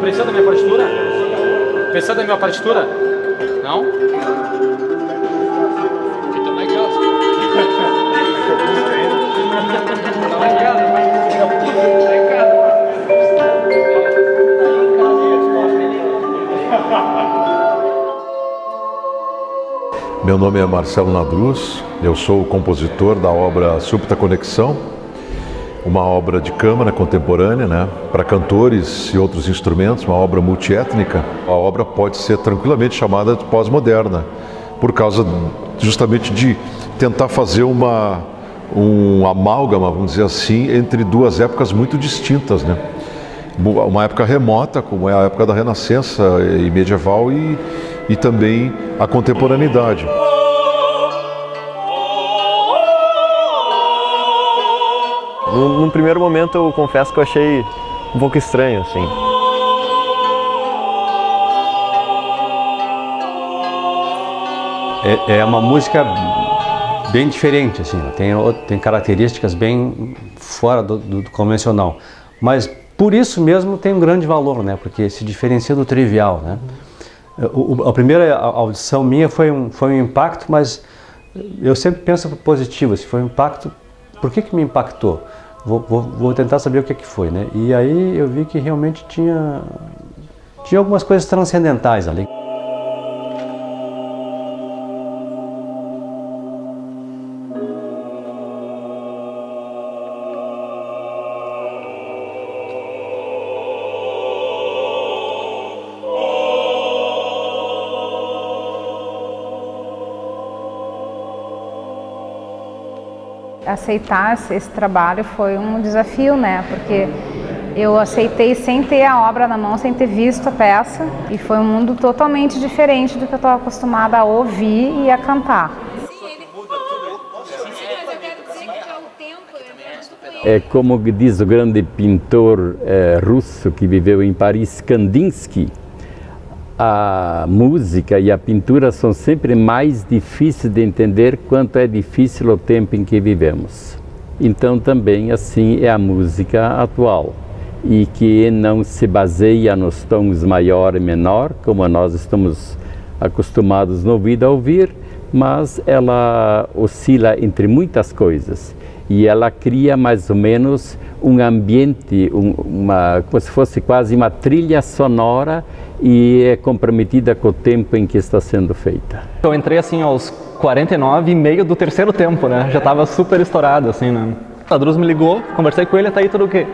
Precisa da minha partitura? Precisa da minha partitura? Não? Então vai em casa. Então vai em casa. Meu nome é Marcelo Nadruz, eu sou o compositor da obra Súbita Conexão, uma obra de câmara contemporânea, né, para cantores e outros instrumentos, uma obra multiétnica. A obra pode ser tranquilamente chamada de pós-moderna, por causa justamente de tentar fazer um amálgama, vamos dizer assim, entre duas épocas muito distintas, né? Uma época remota, como é a época da Renascença e medieval, e também a contemporaneidade. Num primeiro momento eu confesso que eu achei um pouco estranho, assim. É uma música bem diferente, assim, tem características bem fora do convencional, mas por isso mesmo tem um grande valor, né? Porque se diferencia do trivial, né? A primeira audição minha foi um impacto, mas eu sempre penso positivo, se foi um impacto, por que me impactou? Vou tentar saber o que foi, né? E aí eu vi que realmente tinha algumas coisas transcendentais ali. Aceitar esse trabalho foi um desafio, né? Porque eu aceitei sem ter a obra na mão, sem ter visto a peça, e foi um mundo totalmente diferente do que eu estava acostumada a ouvir e a cantar. É como diz o grande pintor russo que viveu em Paris, Kandinsky, a música e a pintura são sempre mais difíceis de entender quanto é difícil o tempo em que vivemos. Então também assim é a música atual, e que não se baseia nos tons maior e menor, como nós estamos acostumados no ouvido a ouvir, mas ela oscila entre muitas coisas. E ela cria mais ou menos um ambiente, como se fosse quase uma trilha sonora, e é comprometida com o tempo em que está sendo feita. Eu entrei assim aos 49 e meio do terceiro tempo, né? Já estava super estourado, assim, né? O Nadruz me ligou, conversei com ele, tá aí tudo o quê?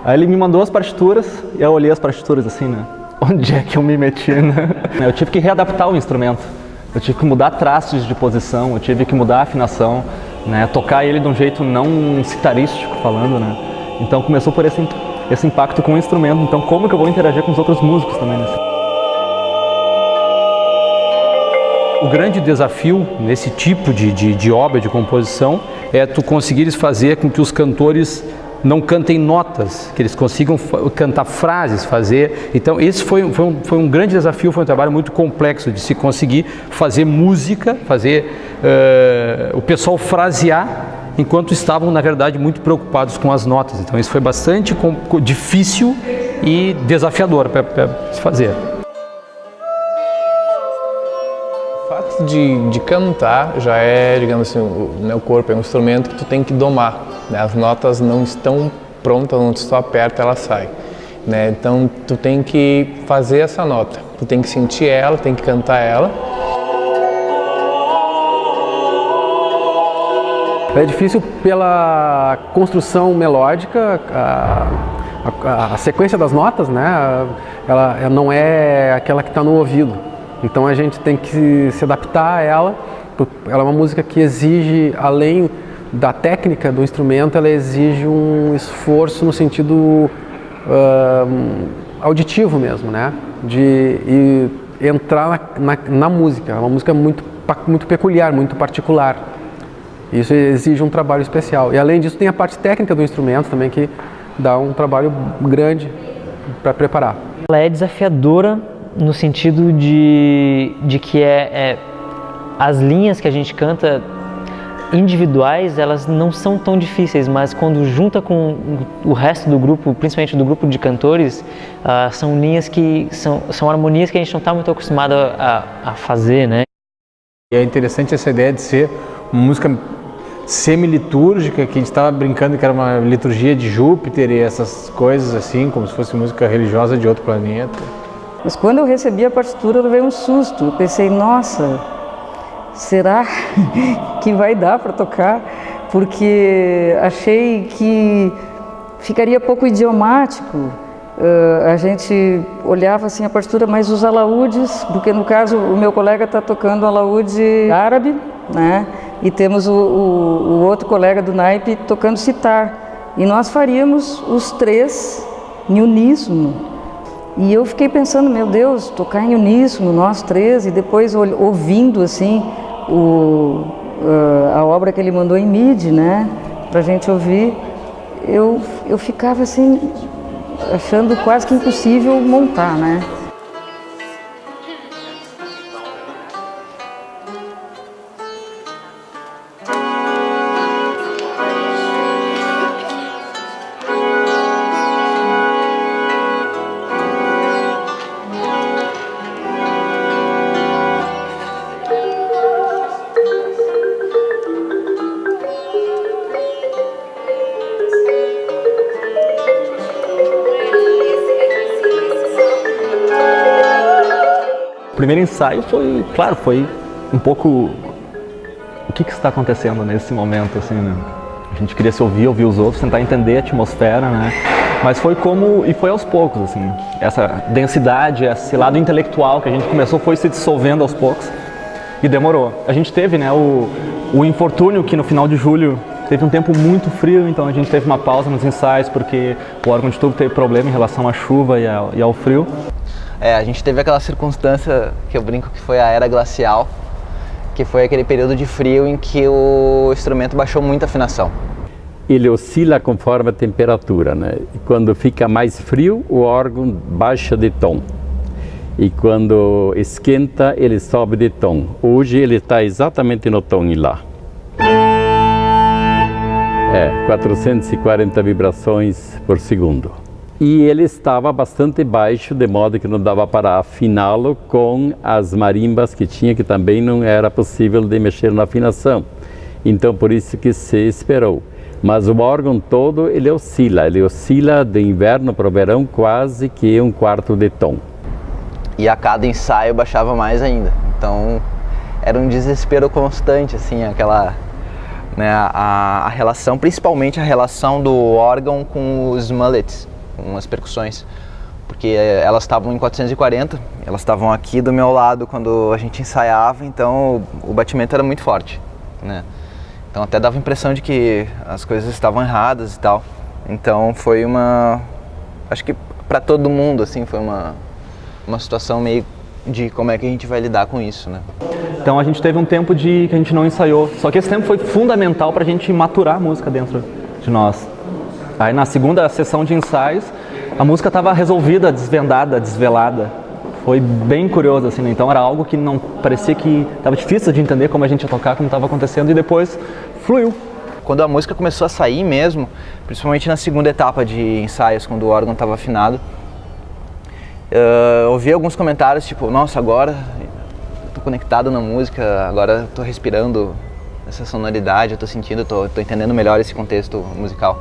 Aí ele me mandou as partituras, e eu olhei as partituras assim, né? Onde é que eu me meti, né? Eu tive que readaptar o instrumento, eu tive que mudar traços de posição, eu tive que mudar a afinação, né? Tocar ele de um jeito não citarístico falando, né? Então começou por esse impacto com o instrumento. Então como que eu vou interagir com os outros músicos também, né? O grande desafio nesse tipo de obra, de composição, é tu conseguires fazer com que os cantores não cantem notas, que eles consigam cantar frases, fazer. Então esse foi um grande desafio, foi um trabalho muito complexo de se conseguir fazer música, fazer o pessoal frasear, enquanto estavam, na verdade, muito preocupados com as notas. Então isso foi bastante difícil e desafiador para se fazer. O fato de cantar já é, digamos assim, o meu corpo é um instrumento que tu tem que domar, né? As notas não estão prontas, onde tu só aperta ela sai, né? Então tu tem que fazer essa nota, tu tem que sentir ela, tem que cantar ela. É difícil pela construção melódica, a sequência das notas, né? Ela não é aquela que está no ouvido. Então a gente tem que se adaptar a ela. Ela é uma música que exige, além da técnica do instrumento, ela exige um esforço no sentido auditivo mesmo, né? De entrar na música. É uma música muito peculiar, muito particular. Isso exige um trabalho especial. E além disso tem a parte técnica do instrumento também, que dá um trabalho grande para preparar. Ela é desafiadora no sentido de que as linhas que a gente canta individuais, elas não são tão difíceis, mas quando junta com o resto do grupo, principalmente do grupo de cantores, são linhas que são harmonias que a gente não está muito acostumado a fazer, né? E é interessante essa ideia de ser uma música semi-litúrgica, que a gente estava brincando que era uma liturgia de Júpiter e essas coisas assim, como se fosse música religiosa de outro planeta. Mas quando eu recebi a partitura, eu levei um susto. Eu pensei, nossa, será que vai dar para tocar? Porque achei que ficaria pouco idiomático. A gente olhava assim a partitura, mas os alaúdes, porque no caso o meu colega está tocando alaúde árabe, né? E temos o outro colega do naipe tocando sitar. E nós faríamos os três em uníssono. E eu fiquei pensando, meu Deus, tocar em uníssono, nós três, e depois ouvindo assim a obra que ele mandou em MIDI, né? Pra gente ouvir, eu ficava assim, achando quase que impossível montar, né? O primeiro ensaio foi, claro, foi um pouco o que está acontecendo nesse momento, assim, né? A gente queria se ouvir os outros, tentar entender a atmosfera, né? Mas foi foi aos poucos, assim, essa densidade, esse lado intelectual que a gente começou foi se dissolvendo aos poucos e demorou. A gente teve, né, o infortúnio que no final de julho teve um tempo muito frio, então a gente teve uma pausa nos ensaios porque o órgão de tubo teve problema em relação à chuva e ao frio. A gente teve aquela circunstância que eu brinco que foi a era glacial, que foi aquele período de frio em que o instrumento baixou muito a afinação. Ele oscila conforme a temperatura, né? E quando fica mais frio, o órgão baixa de tom. E quando esquenta, ele sobe de tom. Hoje ele está exatamente no tom em Lá. 440 vibrações por segundo. E ele estava bastante baixo, de modo que não dava para afiná-lo com as marimbas que tinha, que também não era possível de mexer na afinação. Então, por isso que se esperou. Mas o órgão todo, ele oscila de inverno para o verão quase que um quarto de tom. E a cada ensaio baixava mais ainda. Então, era um desespero constante, assim, aquela... né, a relação, principalmente a relação do órgão com os mullets, com as percussões, porque elas estavam em 440, elas estavam aqui do meu lado quando a gente ensaiava, então o batimento era muito forte, né? Então até dava a impressão de que as coisas estavam erradas e tal. Então foi acho que para todo mundo assim, foi uma situação meio de como é que a gente vai lidar com isso, né? Então a gente teve um tempo que a gente não ensaiou, só que esse tempo foi fundamental para a gente maturar a música dentro de nós. Aí na segunda sessão de ensaios, a música estava resolvida, desvendada, desvelada. Foi bem curioso, assim, né? Então era algo que não parecia que estava difícil de entender como a gente ia tocar, como estava acontecendo, e depois fluiu. Quando a música começou a sair mesmo, principalmente na segunda etapa de ensaios, quando o órgão estava afinado, eu ouvi alguns comentários tipo, nossa, agora estou conectado na música, agora estou respirando essa sonoridade, eu estou sentindo, estou entendendo melhor esse contexto musical.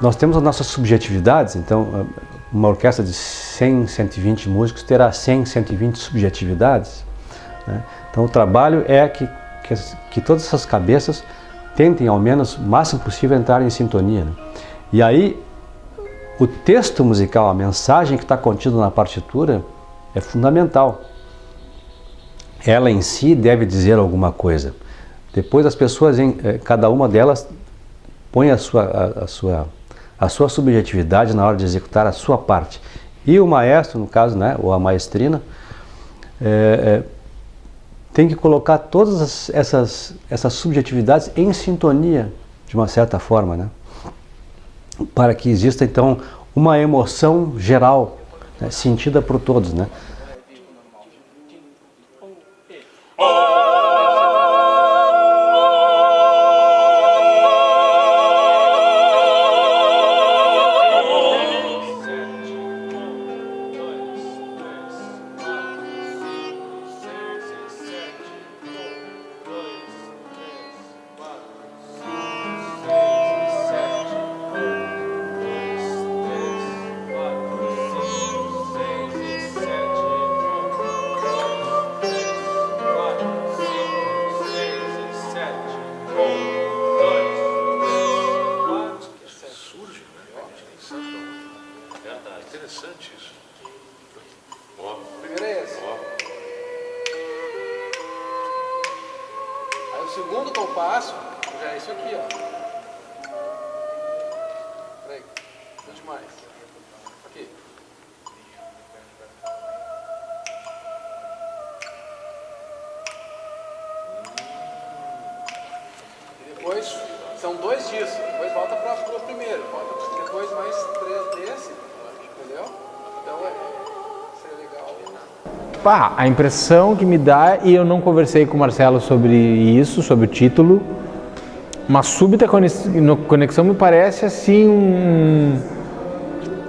Nós temos as nossas subjetividades, então uma orquestra de 100, 120 músicos terá 100, 120 subjetividades, né? Então o trabalho é que todas essas cabeças tentem ao menos o máximo possível entrar em sintonia, né? E aí o texto musical, a mensagem que está contida na partitura é fundamental. Ela em si deve dizer alguma coisa. Depois as pessoas, cada uma delas põe a sua subjetividade na hora de executar a sua parte. E o maestro, no caso, né, ou a maestrina, tem que colocar todas essas subjetividades em sintonia, de uma certa forma, né, para que exista, então, uma emoção geral, né, sentida por todos, né. Interessante isso. Primeiro é esse. Aí o segundo compasso já é isso aqui, ó. Peraí, tá demais. Aqui. E depois são 2 disso. Depois volta para o primeiro. Volta depois mais 3 desse. Entendeu? Então seria legal. A impressão que me dá, e eu não conversei com o Marcelo sobre isso, sobre o título, uma súbita conexão me parece assim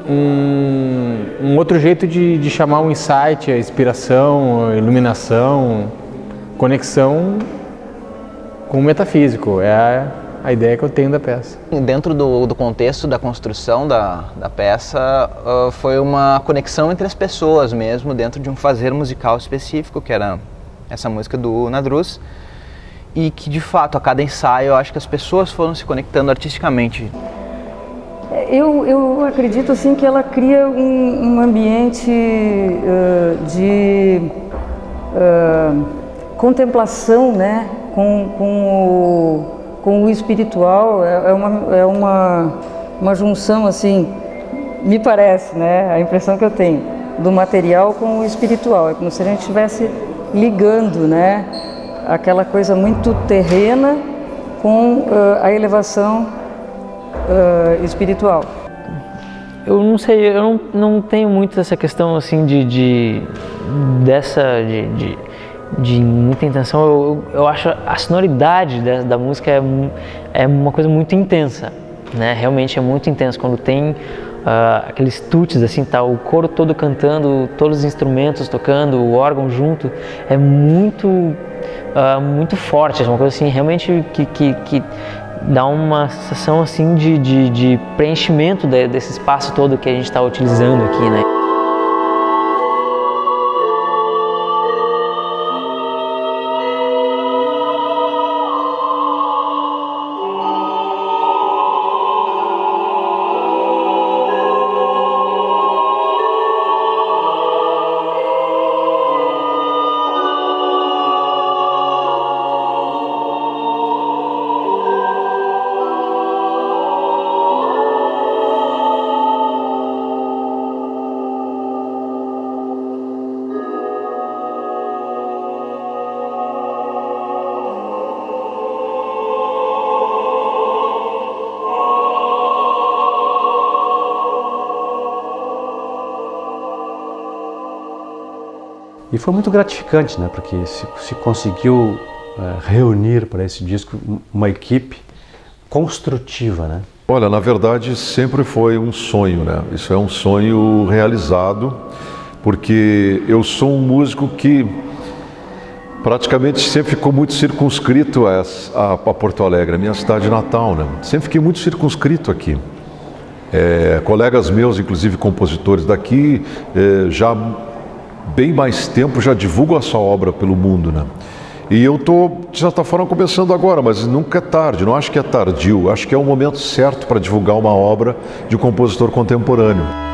um outro jeito de chamar um insight, a inspiração, a iluminação, conexão com o metafísico. É a ideia que eu tenho da peça. Dentro do contexto da construção da peça, foi uma conexão entre as pessoas mesmo, dentro de um fazer musical específico, que era essa música do Nadruz, e que de fato a cada ensaio eu acho que as pessoas foram se conectando artisticamente. Eu acredito assim que ela cria um ambiente de contemplação, né, com o espiritual. É uma junção, assim, me parece, né, a impressão que eu tenho, do material com o espiritual. É como se a gente estivesse ligando, né, aquela coisa muito terrena com a elevação espiritual. Eu não sei, eu não tenho muito essa questão assim de muita intenção. Eu acho a sonoridade da música é uma coisa muito intensa, né? Realmente é muito intensa quando tem aqueles tuts assim, tá o coro todo cantando, todos os instrumentos tocando, o órgão junto, é muito muito forte, é uma coisa assim realmente que dá uma sensação assim de preenchimento desse espaço todo que a gente está utilizando aqui, né? E foi muito gratificante, né? Porque se conseguiu reunir para esse disco uma equipe construtiva, né? Olha, na verdade sempre foi um sonho, né? Isso é um sonho realizado, porque eu sou um músico que praticamente sempre ficou muito circunscrito a Porto Alegre, a minha cidade natal, né? Sempre fiquei muito circunscrito aqui. Colegas meus, inclusive compositores daqui, já bem mais tempo já divulgam a sua obra pelo mundo, né? E eu estou, de certa forma, começando agora, mas nunca é tarde, não acho que é tardio, acho que é o momento certo para divulgar uma obra de um compositor contemporâneo.